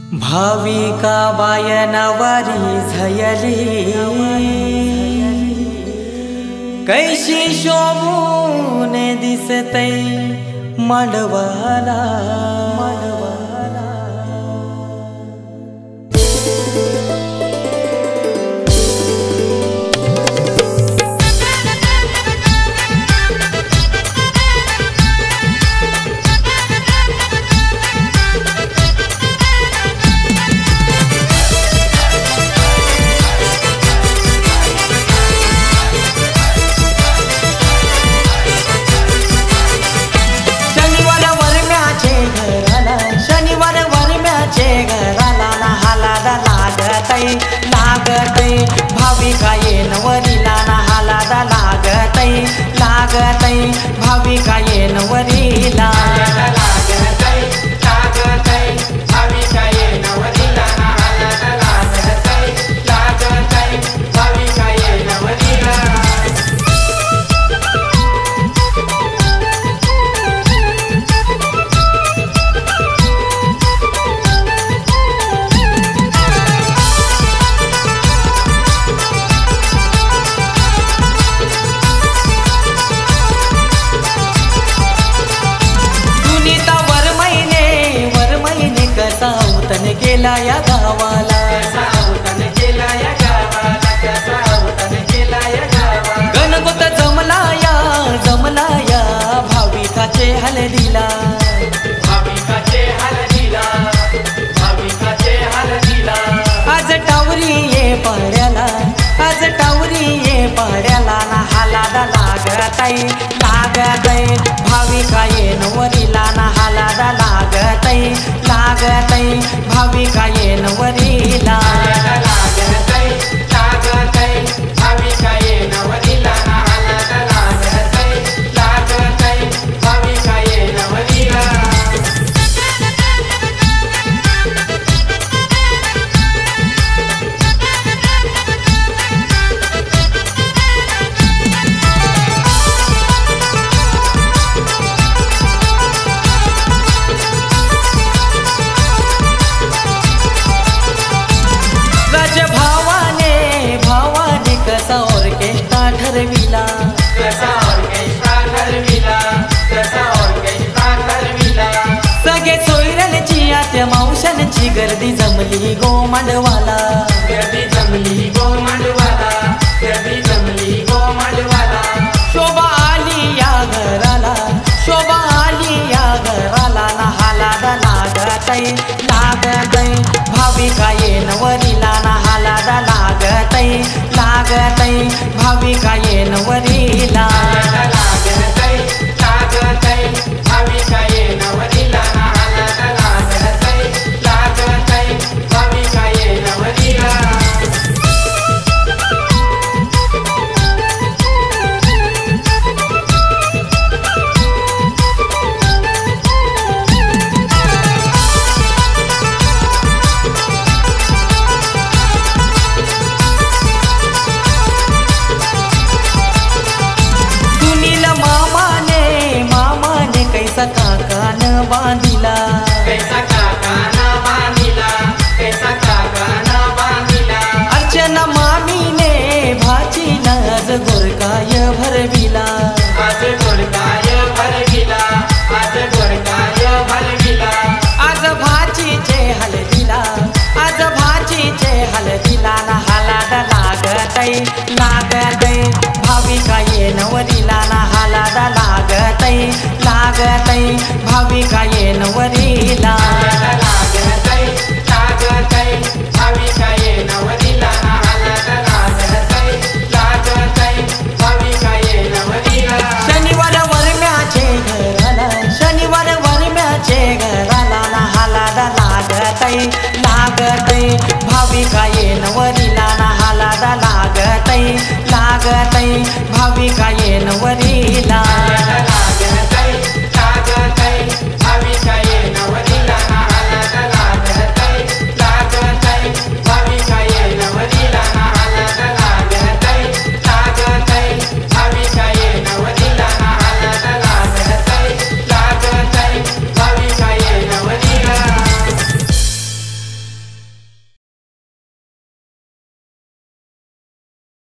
भाविका बायनवारी झयली कैशी शोभून दिसतै मांडवाला लागतै भाविका येनवरीला हालादा लागतै भाविका येनवरीला लागतै भाविका येनवरीला हालादा लागतै भाविका येनवरीला गेला या गावाला गणगोत जमला या भाविकाचे हलदीला आज टावरी ये पाड्याला ना हालादा लागतै भाविका येनवरीला ना हालादा लागतै भाविका येनवरीला लागतै भाविका येनवरीला ना हालादा लागतै भाविका येनवरीला सगळे सोयऱ्यांची आत्या मावशांची गर्दी जमली गो मांडवाला शोभा आली या घराला ना हालादा लागतै भाविका येनवरीला ना हालादा लागतै भाविका येनवरीला लागतै भाविका येनवरीला ना हालादा लागतै भाविका येनवरीला अर्चना मामीने भाचीला आज गोरकाय भरविला आज भाचीचे हलदीला ना हालादा लागतै भाविका येनवरीला ना हालादा लागतै भाविका येनवरीला लागतै भाविका येनवरीला ना हालादा लागतै भाविका येनवरीला शनिवार वरम्याचे घराला ना हालादा लागतै भाविका येनवरीला ना हालादा लागतै भाविका येनवरी